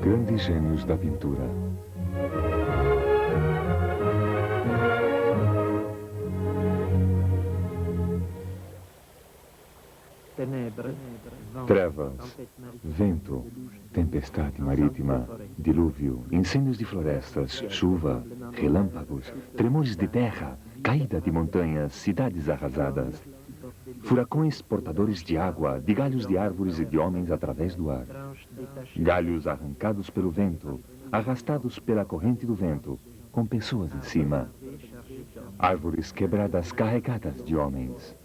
Grandes gênios da pintura. Trevas, vento, tempestade marítima, dilúvio, incêndios de florestas, chuva, relâmpagos, tremores de terra, caída de montanhas, cidades arrasadas, furacões portadores de água, de galhos de árvores e de homens através do ar, galhos arrancados pelo vento, arrastados pela corrente do vento, com pessoas em cima, árvores quebradas carregadas de homens,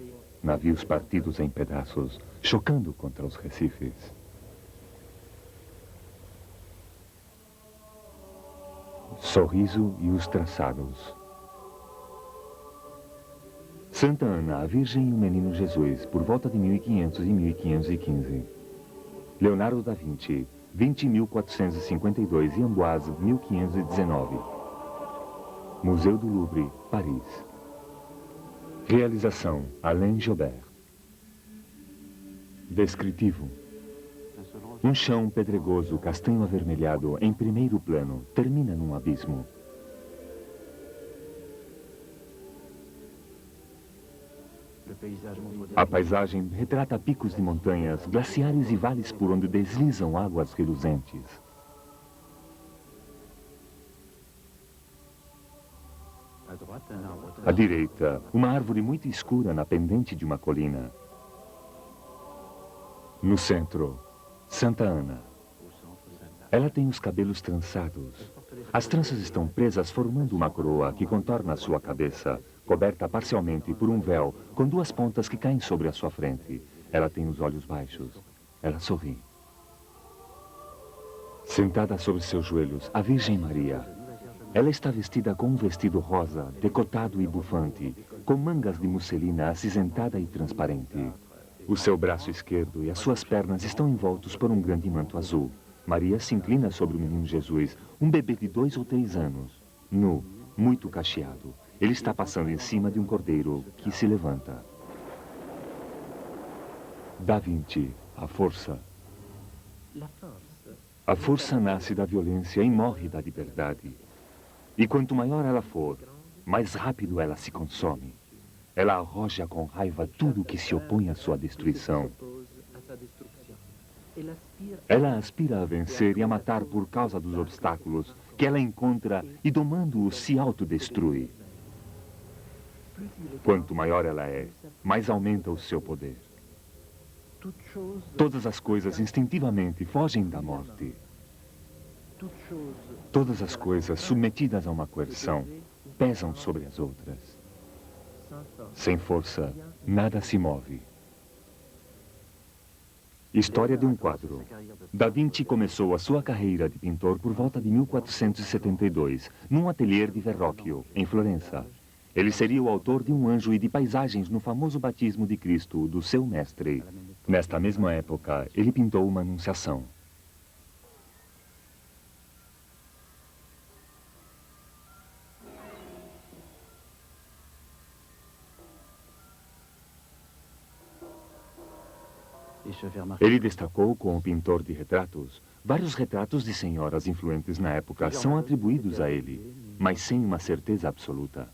navios partidos em pedaços, chocando contra os recifes. Sorriso e os traçados. Santa Ana, a Virgem e o Menino Jesus, por volta de 1500 e 1515. Leonardo da Vinci, 20.452 e Amboise, 1519. Museu do Louvre, Paris. Realização, Alain Jobert. Descritivo. Um chão pedregoso, castanho avermelhado, em primeiro plano, termina num abismo. A paisagem retrata picos de montanhas, glaciares e vales por onde deslizam águas reluzentes. À direita, uma árvore muito escura na pendente de uma colina. No centro, Santa Ana. Ela tem os cabelos trançados. As tranças estão presas formando uma coroa que contorna sua cabeça, coberta parcialmente por um véu com duas pontas que caem sobre a sua frente. Ela tem os olhos baixos. Ela sorri. Sentada sobre seus joelhos, a Virgem Maria. Ela está vestida com um vestido rosa, decotado e bufante, com mangas de musselina acinzentada e transparente. O seu braço esquerdo e as suas pernas estão envoltos por um grande manto azul. Maria se inclina sobre o menino Jesus, um bebê de 2 ou 3 anos. Nu, muito cacheado. Ele está passando em cima de um cordeiro que se levanta. Da Vinci, a força. A força nasce da violência e morre da liberdade. E quanto maior ela for, mais rápido ela se consome. Ela arroja com raiva tudo que se opõe à sua destruição. Ela aspira a vencer e a matar por causa dos obstáculos que ela encontra e, domando-os, se autodestrui. Quanto maior ela é, mais aumenta o seu poder. Todas as coisas instintivamente fogem da morte. Todas as coisas submetidas a uma coerção pesam sobre as outras. Sem força, nada se move. História de um quadro. Da Vinci começou a sua carreira de pintor por volta de 1472, num ateliê de Verrocchio, em Florença. Ele seria o autor de um anjo e de paisagens no famoso batismo de Cristo, do seu mestre. Nesta mesma época, ele pintou uma Anunciação. Ele destacou como pintor de retratos. Vários retratos de senhoras influentes na época são atribuídos a ele, mas sem uma certeza absoluta.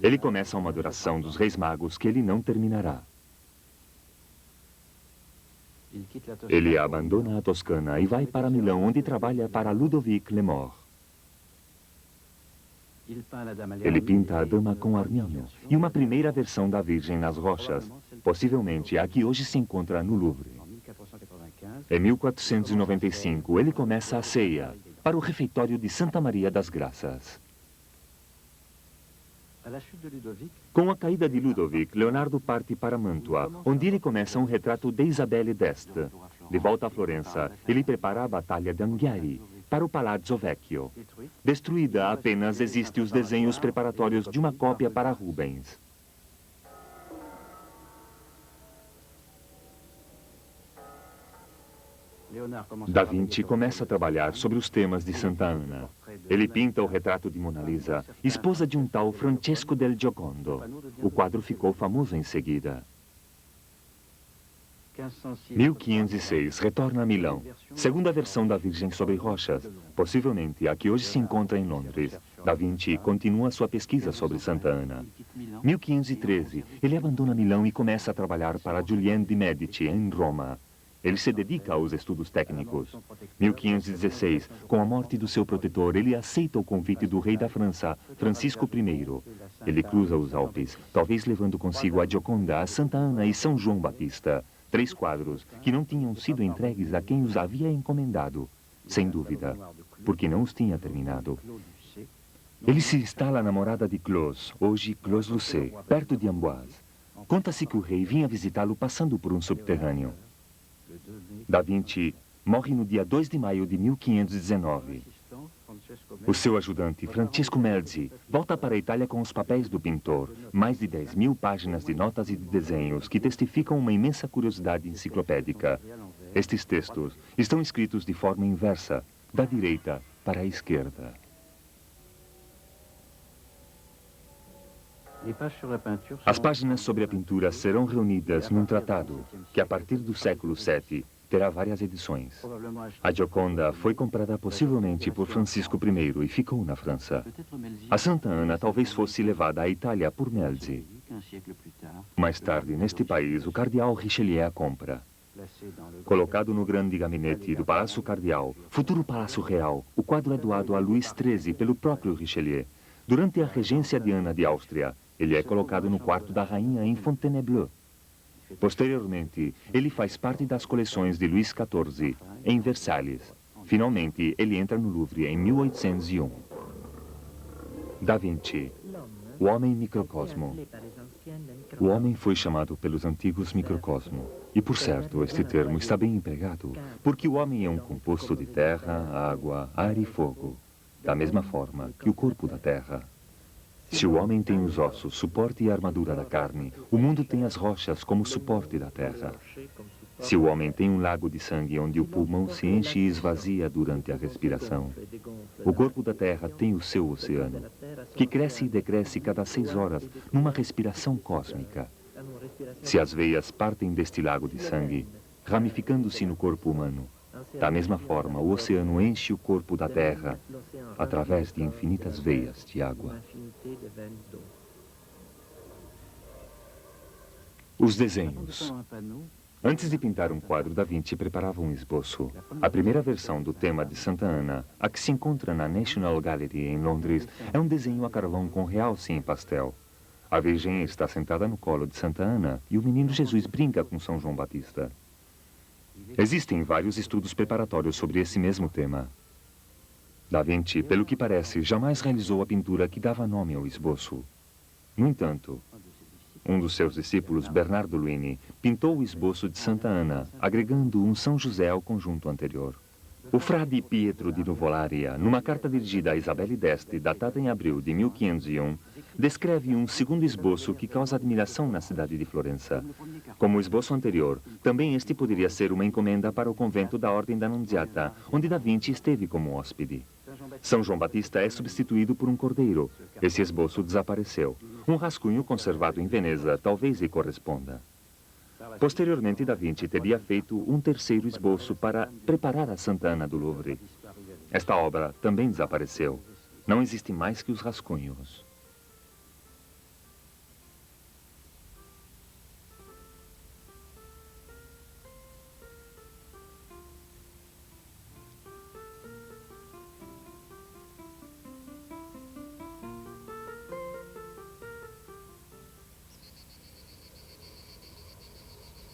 Ele começa uma adoração dos Reis Magos que ele não terminará. Ele abandona a Toscana e vai para Milão, onde trabalha para Ludovic Lemort. Ele pinta a Dama com arminho e uma primeira versão da Virgem nas rochas, possivelmente a que hoje se encontra no Louvre. Em 1495, ele começa a ceia para o refeitório de Santa Maria das Graças. Com a caída de Ludovic, Leonardo parte para Mantua, onde ele começa um retrato de Isabelle d'Este. De volta a Florença, ele prepara a Batalha de Anghiari para o Palazzo Vecchio. Destruída, apenas existem os desenhos preparatórios de uma cópia para Rubens. Da Vinci começa a trabalhar sobre os temas de Santa Ana. Ele pinta o retrato de Mona Lisa, esposa de um tal Francesco del Giocondo. O quadro ficou famoso em seguida. 1506, retorna a Milão. Segunda versão da Virgem sobre rochas, possivelmente a que hoje se encontra em Londres. Da Vinci continua sua pesquisa sobre Santa Ana. 1513, ele abandona Milão e começa a trabalhar para Julien de Médici, em Roma. Ele se dedica aos estudos técnicos. 1516, com a morte do seu protetor, ele aceita o convite do rei da França, Francisco I. Ele cruza os Alpes, talvez levando consigo a Gioconda, a Santa Ana e São João Batista. 3 quadros que não tinham sido entregues a quem os havia encomendado. Sem dúvida, porque não os tinha terminado. Ele se instala na morada de Clos, hoje Clos-Lucé, perto de Amboise. Conta-se que o rei vinha visitá-lo passando por um subterrâneo. Da Vinci morre no dia 2 de maio de 1519. O seu ajudante, Francisco Melzi, volta para a Itália com os papéis do pintor, mais de 10.000 páginas de notas e de desenhos que testificam uma imensa curiosidade enciclopédica. Estes textos estão escritos de forma inversa, da direita para a esquerda. As páginas sobre a pintura serão reunidas num tratado que, a partir do século VII, terá várias edições. A Gioconda foi comprada possivelmente por Francisco I e ficou na França. A Santa Ana talvez fosse levada à Itália por Melzi. Mais tarde, neste país, o cardeal Richelieu a compra. Colocado no grande gabinete do Palácio Cardeal, futuro Palácio Real, o quadro é doado a Luís XIII pelo próprio Richelieu. Durante a regência de Ana de Áustria, ele é colocado no quarto da rainha em Fontainebleau. Posteriormente, ele faz parte das coleções de Luís XIV, em Versalhes. Finalmente, ele entra no Louvre em 1801. Da Vinci, o homem microcosmo. O homem foi chamado pelos antigos microcosmo. E, por certo, este termo está bem empregado, porque o homem é um composto de terra, água, ar e fogo, da mesma forma que o corpo da terra. Se o homem tem os ossos, suporte e armadura da carne, o mundo tem as rochas como suporte da terra. Se o homem tem um lago de sangue onde o pulmão se enche e esvazia durante a respiração, o corpo da terra tem o seu oceano, que cresce e decresce cada 6 horas numa respiração cósmica. Se as veias partem deste lago de sangue, ramificando-se no corpo humano, da mesma forma, o oceano enche o corpo da terra através de infinitas veias de água. Os desenhos. Antes de pintar um quadro, Da Vinci preparava um esboço. A primeira versão do tema de Santa Ana, a que se encontra na National Gallery em Londres, é um desenho a carvão com realce em pastel. A Virgem está sentada no colo de Santa Ana e o menino Jesus brinca com São João Batista. Existem vários estudos preparatórios sobre esse mesmo tema. Da Vinci, pelo que parece, jamais realizou a pintura que dava nome ao esboço. No entanto, um dos seus discípulos, Bernardo Luini, pintou o esboço de Santa Ana, agregando um São José ao conjunto anterior. O frade Pietro di Nuvolari, numa carta dirigida a Isabelle d'Este, datada em abril de 1501, descreve um segundo esboço que causa admiração na cidade de Florença. Como o esboço anterior, também este poderia ser uma encomenda para o convento da Ordem da Nunziata, onde Da Vinci esteve como hóspede. São João Batista é substituído por um cordeiro. Esse esboço desapareceu. Um rascunho conservado em Veneza talvez lhe corresponda. Posteriormente, Da Vinci teria feito um terceiro esboço para preparar a Santa Ana do Louvre. Esta obra também desapareceu. Não existe mais que os rascunhos.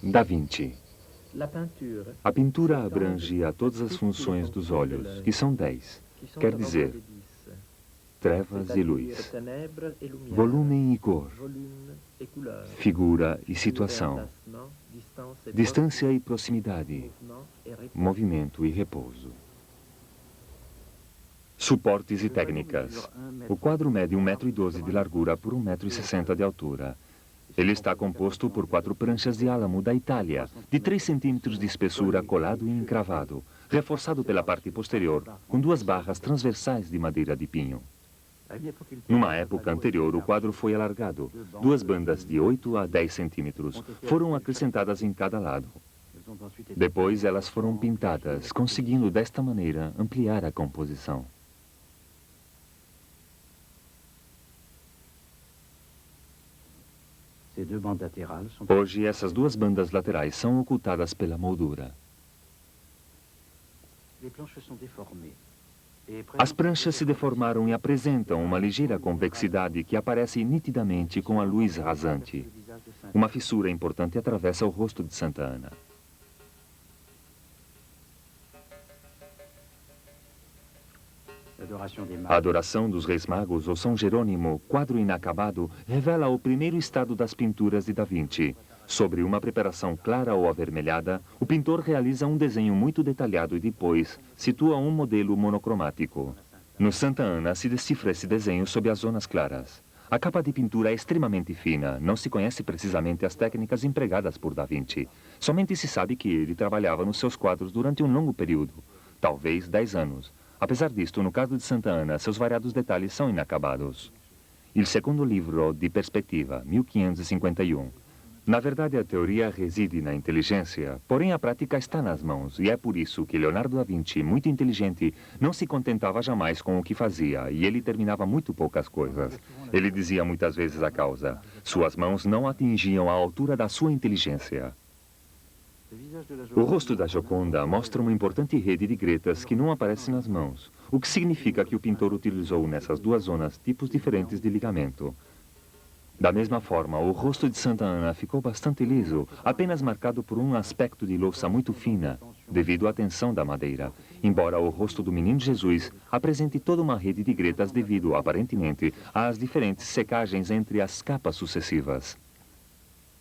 Da Vinci. A pintura abrange a todas as funções dos olhos, que são 10. Quer dizer, trevas e luz, volume e cor, figura e situação, distância e proximidade, movimento e repouso. Suportes e técnicas. O quadro mede 1,12 m de largura por 1,60 m de altura. Ele está composto por 4 pranchas de álamo da Itália, de 3 centímetros de espessura, colado e encravado, reforçado pela parte posterior, com 2 barras transversais de madeira de pinho. Numa época anterior, o quadro foi alargado. 2 bandas de 8 a 10 centímetros foram acrescentadas em cada lado. Depois elas foram pintadas, conseguindo desta maneira ampliar a composição. Hoje, essas duas bandas laterais são ocultadas pela moldura. As pranchas se deformaram e apresentam uma ligeira convexidade que aparece nitidamente com a luz rasante. Uma fissura importante atravessa o rosto de Santa Ana. A Adoração dos Reis Magos, ou São Jerônimo, quadro inacabado, revela o primeiro estado das pinturas de Da Vinci. Sobre uma preparação clara ou avermelhada, o pintor realiza um desenho muito detalhado e depois situa um modelo monocromático. No Santa Ana se decifra esse desenho sob as zonas claras. A capa de pintura é extremamente fina, não se conhece precisamente as técnicas empregadas por Da Vinci. Somente se sabe que ele trabalhava nos seus quadros durante um longo período, talvez 10 anos. Apesar disto, no caso de Santa Ana, seus variados detalhes são inacabados. Il Secondo Livro di Perspectiva, 1551. Na verdade, a teoria reside na inteligência, porém a prática está nas mãos, e é por isso que Leonardo da Vinci, muito inteligente, não se contentava jamais com o que fazia, e ele terminava muito poucas coisas. Ele dizia muitas vezes à causa: suas mãos não atingiam a altura da sua inteligência. O rosto da Gioconda mostra uma importante rede de gretas que não aparece nas mãos, o que significa que o pintor utilizou nessas duas zonas tipos diferentes de ligamento. Da mesma forma, o rosto de Santa Ana ficou bastante liso, apenas marcado por um aspecto de louça muito fina, devido à tensão da madeira, embora o rosto do Menino Jesus apresente toda uma rede de gretas devido, aparentemente, às diferentes secagens entre as capas sucessivas.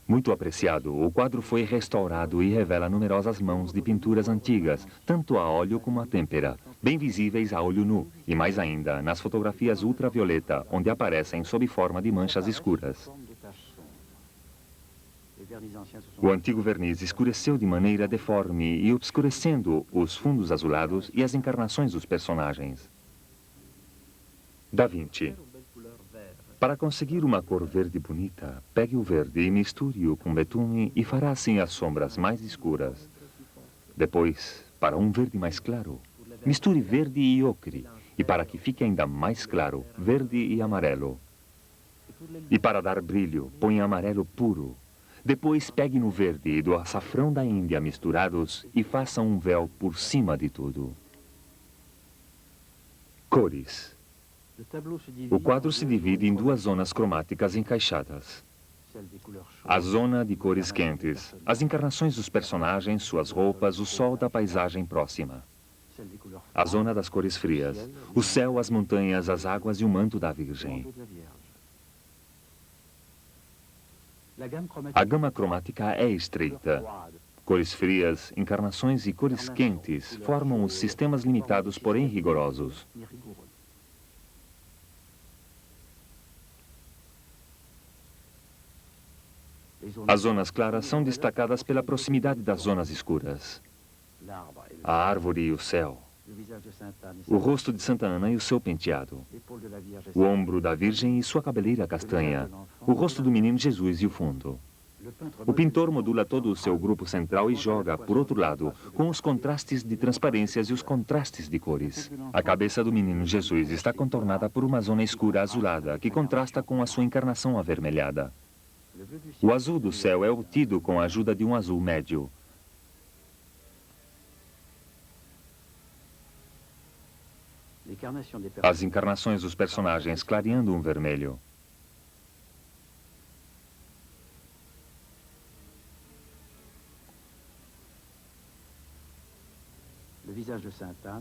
Muito apreciado, o quadro foi restaurado e revela numerosas mãos de pinturas antigas, tanto a óleo como a têmpera, bem visíveis a olho nu, e mais ainda nas fotografias ultravioleta, onde aparecem sob forma de manchas escuras. O antigo verniz escureceu de maneira deforme e obscurecendo os fundos azulados e as encarnações dos personagens. Da Vinci. Para conseguir uma cor verde bonita, pegue o verde e misture-o com betume e fará assim as sombras mais escuras. Depois, para um verde mais claro, misture verde e ocre, e para que fique ainda mais claro, verde e amarelo. E para dar brilho, ponha amarelo puro. Depois pegue no verde e do açafrão da Índia misturados e faça um véu por cima de tudo. Cores. O quadro se divide em duas zonas cromáticas encaixadas. A zona de cores quentes, as encarnações dos personagens, suas roupas, o sol da paisagem próxima. A zona das cores frias, o céu, as montanhas, as águas e o manto da Virgem. A gama cromática é estreita. Cores frias, encarnações e cores quentes formam os sistemas limitados, porém rigorosos. As zonas claras são destacadas pela proximidade das zonas escuras. A árvore e o céu. O rosto de Santa Ana e o seu penteado. O ombro da Virgem e sua cabeleira castanha. O rosto do Menino Jesus e o fundo. O pintor modula todo o seu grupo central e joga, por outro lado, com os contrastes de transparências e os contrastes de cores. A cabeça do Menino Jesus está contornada por uma zona escura azulada, que contrasta com a sua encarnação avermelhada. O azul do céu é obtido com a ajuda de um azul médio. As encarnações dos personagens clareando um vermelho.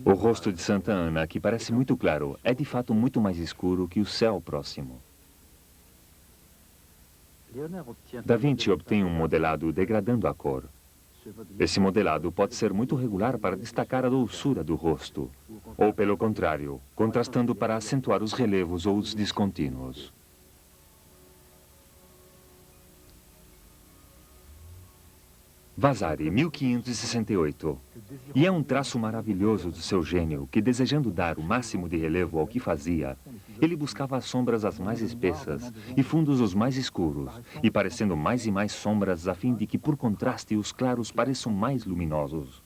O rosto de Santa Ana, que parece muito claro, é de fato muito mais escuro que o céu próximo. Da Vinci obtém um modelado degradando a cor. Esse modelado pode ser muito regular para destacar a doçura do rosto, ou pelo contrário, contrastando para acentuar os relevos ou os descontínuos. Vasari, 1568. E é um traço maravilhoso do seu gênio que, desejando dar o máximo de relevo ao que fazia, ele buscava as sombras as mais espessas e fundos os mais escuros, e parecendo mais e mais sombras a fim de que, por contraste, os claros pareçam mais luminosos.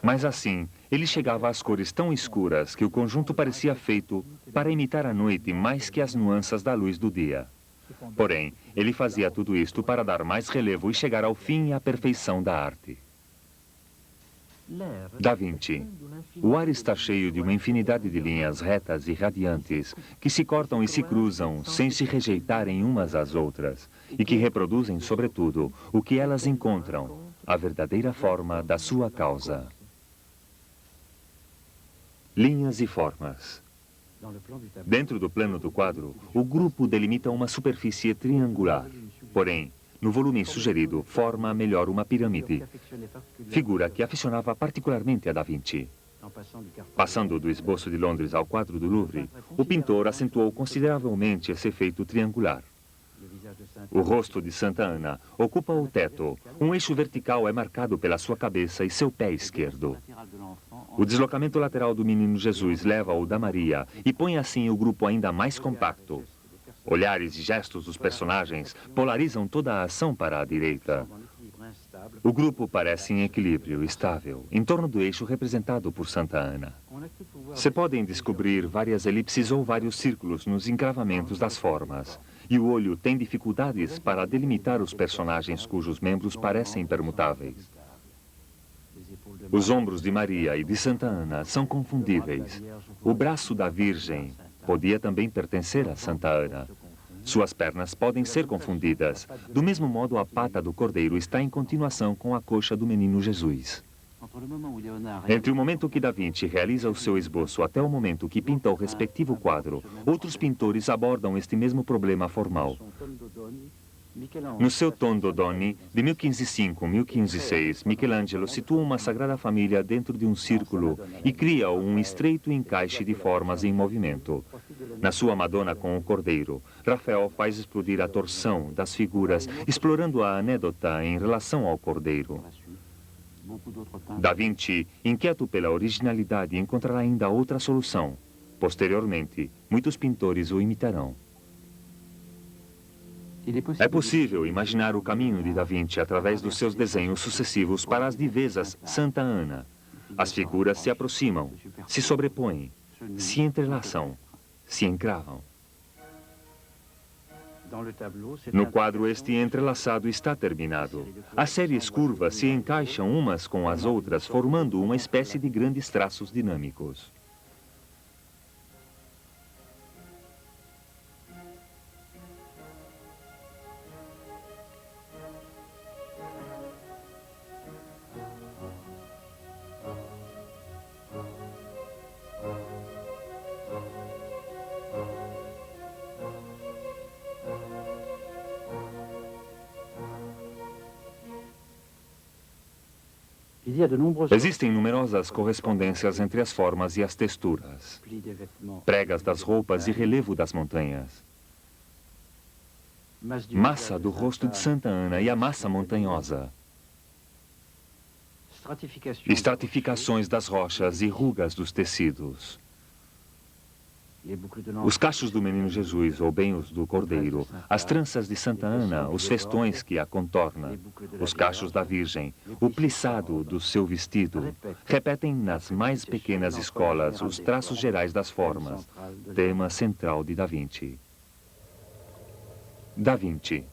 Mas assim, ele chegava às cores tão escuras que o conjunto parecia feito para imitar a noite mais que as nuances da luz do dia. Porém, ele fazia tudo isto para dar mais relevo e chegar ao fim e à perfeição da arte. Da Vinci. O ar está cheio de uma infinidade de linhas retas e radiantes que se cortam e se cruzam sem se rejeitarem umas às outras e que reproduzem, sobretudo, o que elas encontram, a verdadeira forma da sua causa. Linhas e formas. Dentro do plano do quadro, o grupo delimita uma superfície triangular. Porém, no volume sugerido, forma melhor uma pirâmide, figura que aficionava particularmente a Da Vinci. Passando do esboço de Londres ao quadro do Louvre, o pintor acentuou consideravelmente esse efeito triangular. O rosto de Santa Ana ocupa o teto. Um eixo vertical é marcado pela sua cabeça e seu pé esquerdo. O deslocamento lateral do menino Jesus leva-o da Maria e põe assim o grupo ainda mais compacto. Olhares e gestos dos personagens polarizam toda a ação para a direita. O grupo parece em equilíbrio, estável, em torno do eixo representado por Santa Ana. Se podem descobrir várias elipses ou vários círculos nos encravamentos das formas, e o olho tem dificuldades para delimitar os personagens cujos membros parecem permutáveis. Os ombros de Maria e de Santa Ana são confundíveis. O braço da Virgem podia também pertencer a Santa Ana. Suas pernas podem ser confundidas. Do mesmo modo, a pata do cordeiro está em continuação com a coxa do menino Jesus. Entre o momento que Da Vinci realiza o seu esboço até o momento que pinta o respectivo quadro, outros pintores abordam este mesmo problema formal. No seu Tondo Doni, de 1505-1506, Michelangelo situa uma Sagrada Família dentro de um círculo e cria um estreito encaixe de formas em movimento. Na sua Madonna com o Cordeiro, Rafael faz explodir a torção das figuras, explorando a anedota em relação ao Cordeiro. Da Vinci, inquieto pela originalidade, encontrará ainda outra solução. Posteriormente, muitos pintores o imitarão. É possível imaginar o caminho de Da Vinci através dos seus desenhos sucessivos para as divisas Santa Ana. As figuras se aproximam, se sobrepõem, se entrelaçam, se encravam. No quadro, este entrelaçado está terminado. As séries curvas se encaixam umas com as outras, formando uma espécie de grandes traços dinâmicos. Existem numerosas correspondências entre as formas e as texturas, pregas das roupas e relevo das montanhas, massa do rosto de Santa Ana e a massa montanhosa, estratificações das rochas e rugas dos tecidos. Os cachos do menino Jesus, ou bem os do Cordeiro, as tranças de Santa Ana, os festões que a contorna, os cachos da Virgem, o plissado do seu vestido, repetem nas mais pequenas escolas os traços gerais das formas, tema central de Da Vinci. Da Vinci.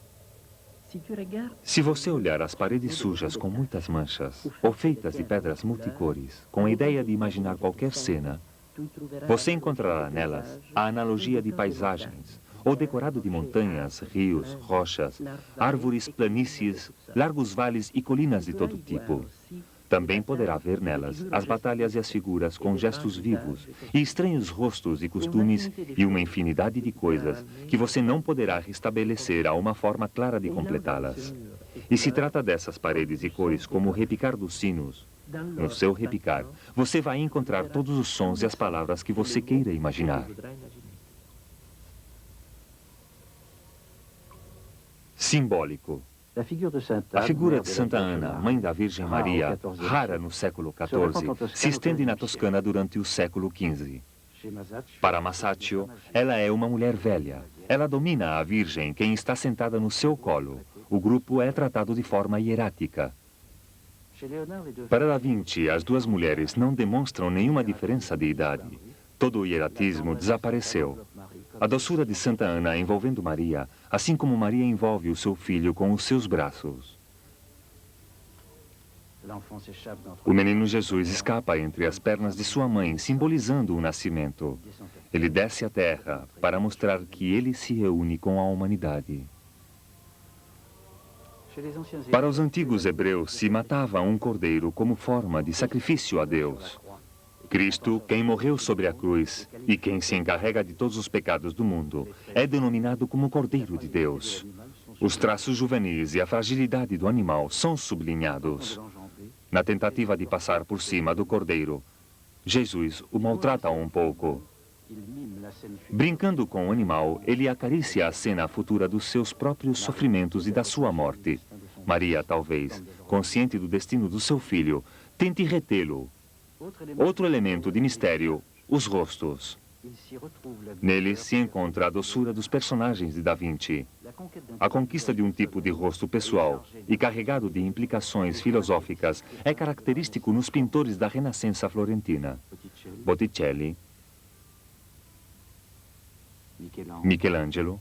Se você olhar as paredes sujas com muitas manchas, ou feitas de pedras multicores, com a ideia de imaginar qualquer cena, você encontrará nelas a analogia de paisagens, ou decorado de montanhas, rios, rochas, árvores, planícies, largos vales e colinas de todo tipo. Também poderá ver nelas as batalhas e as figuras com gestos vivos, e estranhos rostos e costumes, e uma infinidade de coisas que você não poderá restabelecer a uma forma clara de completá-las. E se trata dessas paredes e cores como o repicar dos sinos. No seu repicar, você vai encontrar todos os sons e as palavras que você queira imaginar. Simbólico. A figura de Santa Ana, mãe da Virgem Maria, rara no século XIV, se estende na Toscana durante o século XV. Para Masaccio, ela é uma mulher velha. Ela domina a Virgem, quem está sentada no seu colo. O grupo é tratado de forma hierática. Para Da Vinci, as duas mulheres não demonstram nenhuma diferença de idade. Todo o hieratismo desapareceu. A doçura de Santa Ana envolvendo Maria, assim como Maria envolve o seu filho com os seus braços. O menino Jesus escapa entre as pernas de sua mãe, simbolizando o nascimento. Ele desce à terra para mostrar que ele se reúne com a humanidade. Para os antigos hebreus, se matava um cordeiro como forma de sacrifício a Deus. Cristo, quem morreu sobre a cruz e quem se encarrega de todos os pecados do mundo, é denominado como Cordeiro de Deus. Os traços juvenis e a fragilidade do animal são sublinhados. Na tentativa de passar por cima do cordeiro, Jesus o maltrata um pouco. Brincando com o animal, ele acaricia a cena futura dos seus próprios sofrimentos e da sua morte. Maria, talvez, consciente do destino do seu filho, tente retê-lo. Outro elemento de mistério, os rostos. Nele se encontra a doçura dos personagens de Da Vinci. A conquista de um tipo de rosto pessoal e carregado de implicações filosóficas é característico nos pintores da Renascença florentina. Botticelli, Michelangelo,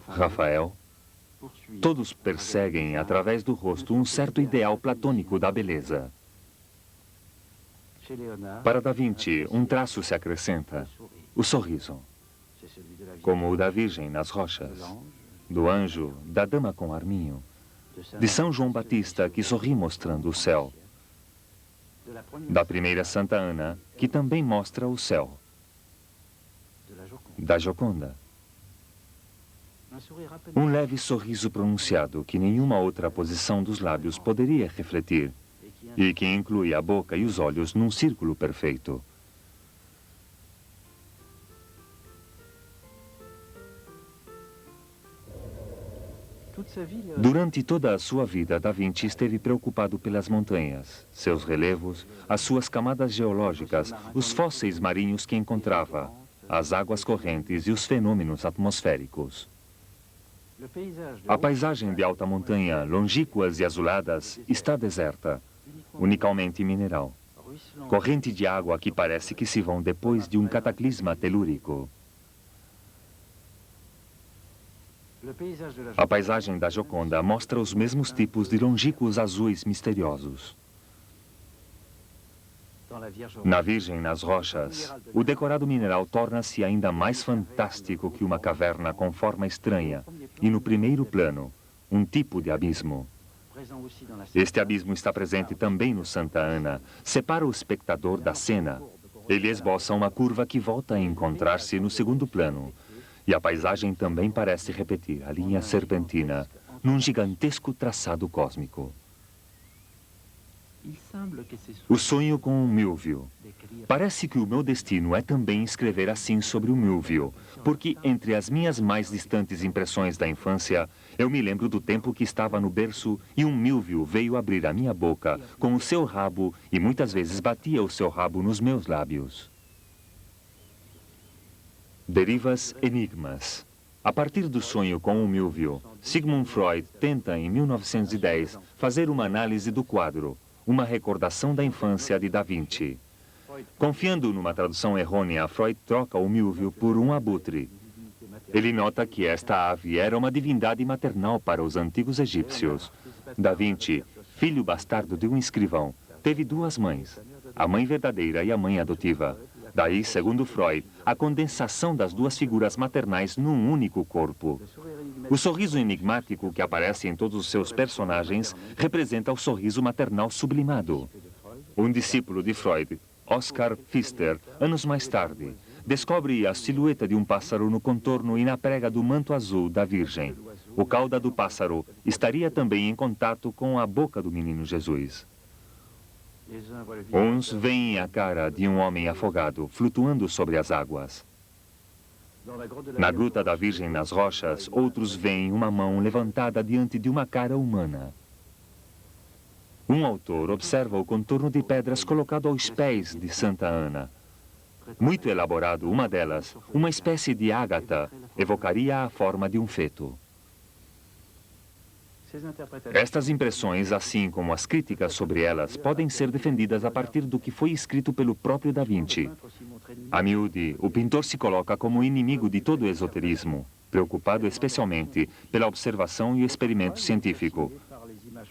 Rafael, todos perseguem através do rosto um certo ideal platônico da beleza. Para Da Vinci, um traço se acrescenta, o sorriso, como o da Virgem nas rochas, do anjo, da dama com arminho, de São João Batista que sorri mostrando o céu, da primeira Santa Ana, que também mostra o céu, da Gioconda. Um leve sorriso pronunciado que nenhuma outra posição dos lábios poderia refletir, e que inclui a boca e os olhos num círculo perfeito. Durante toda a sua vida, Da Vinci esteve preocupado pelas montanhas, seus relevos, as suas camadas geológicas, os fósseis marinhos que encontrava, as águas correntes e os fenômenos atmosféricos. A paisagem de alta montanha, longínquas e azuladas, está deserta, unicamente mineral. Corrente de água que parece que se vão depois de um cataclisma telúrico. A paisagem da Gioconda mostra os mesmos tipos de longínquos azuis misteriosos. Na Virgem nas rochas, o decorado mineral torna-se ainda mais fantástico que uma caverna com forma estranha, e no primeiro plano, um tipo de abismo. Este abismo está presente também no Santa Ana, separa o espectador da cena. Ele esboça uma curva que volta a encontrar-se no segundo plano, e a paisagem também parece repetir a linha serpentina num gigantesco traçado cósmico. O sonho com o Milvio. Parece que o meu destino é também escrever assim sobre o Milvio, porque entre as minhas mais distantes impressões da infância, eu me lembro do tempo que estava no berço e um Milvio veio abrir a minha boca com o seu rabo e muitas vezes batia o seu rabo nos meus lábios. Derivas enigmas. A partir do sonho com o Milvio, Sigmund Freud tenta, em 1910, fazer uma análise do quadro, uma recordação da infância de Da Vinci. Confiando numa tradução errônea, Freud troca o Milvio por um abutre. Ele nota que esta ave era uma divindade maternal para os antigos egípcios. Da Vinci, filho bastardo de um escrivão, teve duas mães, a mãe verdadeira e a mãe adotiva. Daí, segundo Freud, a condensação das duas figuras maternais num único corpo. O sorriso enigmático que aparece em todos os seus personagens representa o sorriso maternal sublimado. Um discípulo de Freud, Oskar Pfister, anos mais tarde, descobre a silhueta de um pássaro no contorno e na prega do manto azul da Virgem. O cauda do pássaro estaria também em contato com a boca do menino Jesus. Uns veem a cara de um homem afogado, flutuando sobre as águas. Na Gruta da Virgem nas Rochas, outros veem uma mão levantada diante de uma cara humana. Um autor observa o contorno de pedras colocado aos pés de Santa Ana. Muito elaborado, uma delas, uma espécie de ágata, evocaria a forma de um feto. Estas impressões, assim como as críticas sobre elas, podem ser defendidas a partir do que foi escrito pelo próprio Da Vinci. A miúde, o pintor se coloca como inimigo de todo o esoterismo, preocupado especialmente pela observação e o experimento científico.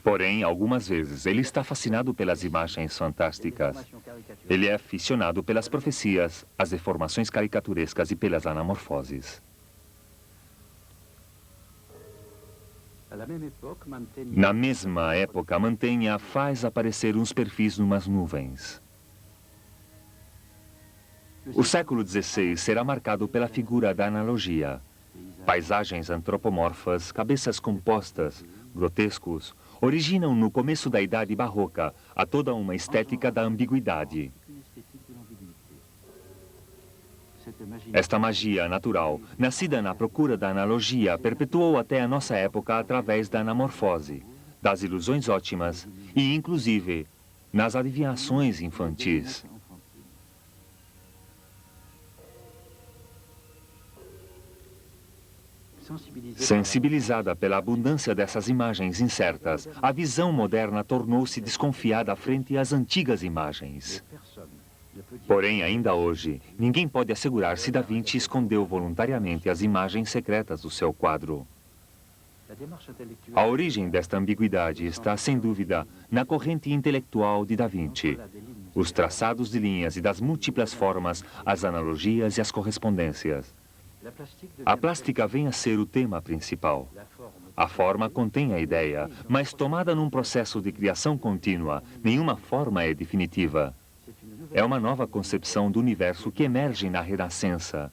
Porém, algumas vezes, ele está fascinado pelas imagens fantásticas. Ele é aficionado pelas profecias, as deformações caricaturescas e pelas anamorfoses. Na mesma época, Mantegna faz aparecer uns perfis numas nuvens. O século XVI será marcado pela figura da analogia. Paisagens antropomorfas, cabeças compostas, grotescos, originam no começo da Idade Barroca a toda uma estética da ambiguidade. Esta magia natural, nascida na procura da analogia, perpetuou até a nossa época através da anamorfose, das ilusões ótimas e, inclusive, nas adivinhações infantis. Sensibilizada pela abundância dessas imagens incertas, a visão moderna tornou-se desconfiada frente às antigas imagens. Porém, ainda hoje, ninguém pode assegurar se Da Vinci escondeu voluntariamente as imagens secretas do seu quadro. A origem desta ambiguidade está, sem dúvida, na corrente intelectual de Da Vinci. Os traçados de linhas e das múltiplas formas, as analogias e as correspondências. A plástica vem a ser o tema principal. A forma contém a ideia, mas tomada num processo de criação contínua, nenhuma forma é definitiva. É uma nova concepção do universo que emerge na Renascença.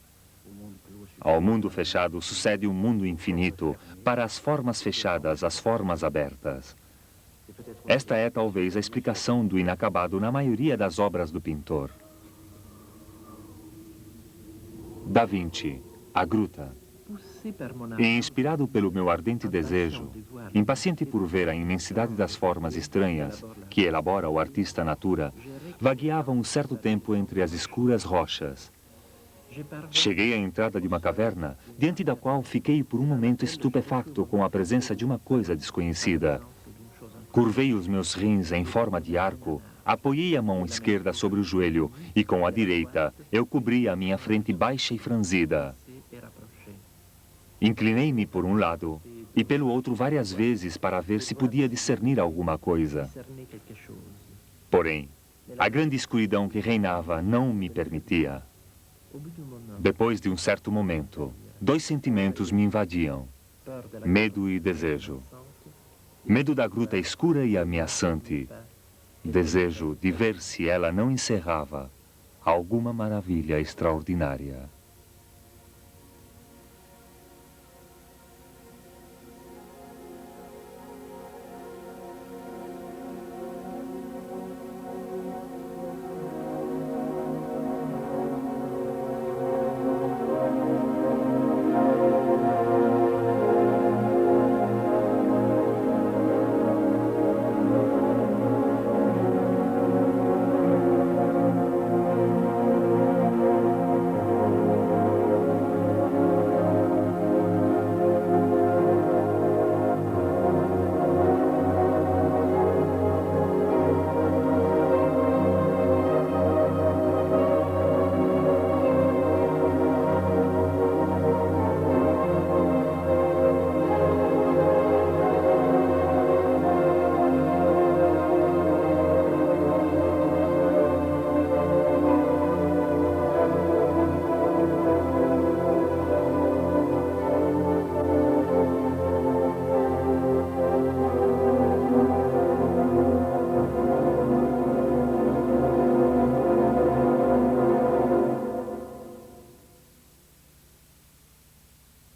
Ao mundo fechado sucede um mundo infinito, para as formas fechadas, as formas abertas. Esta é talvez a explicação do inacabado na maioria das obras do pintor. Da Vinci, A Gruta. E inspirado pelo meu ardente desejo, impaciente por ver a imensidade das formas estranhas que elabora o artista natura, vagueava um certo tempo entre as escuras rochas. Cheguei à entrada de uma caverna, diante da qual fiquei por um momento estupefacto com a presença de uma coisa desconhecida. Curvei os meus rins em forma de arco, apoiei a mão esquerda sobre o joelho e com a direita eu cobri a minha frente baixa e franzida. Inclinei-me por um lado e pelo outro várias vezes para ver se podia discernir alguma coisa. Porém, a grande escuridão que reinava não me permitia. Depois de um certo momento, dois sentimentos me invadiam: medo e desejo. Medo da gruta escura e ameaçante. Desejo de ver se ela não encerrava alguma maravilha extraordinária.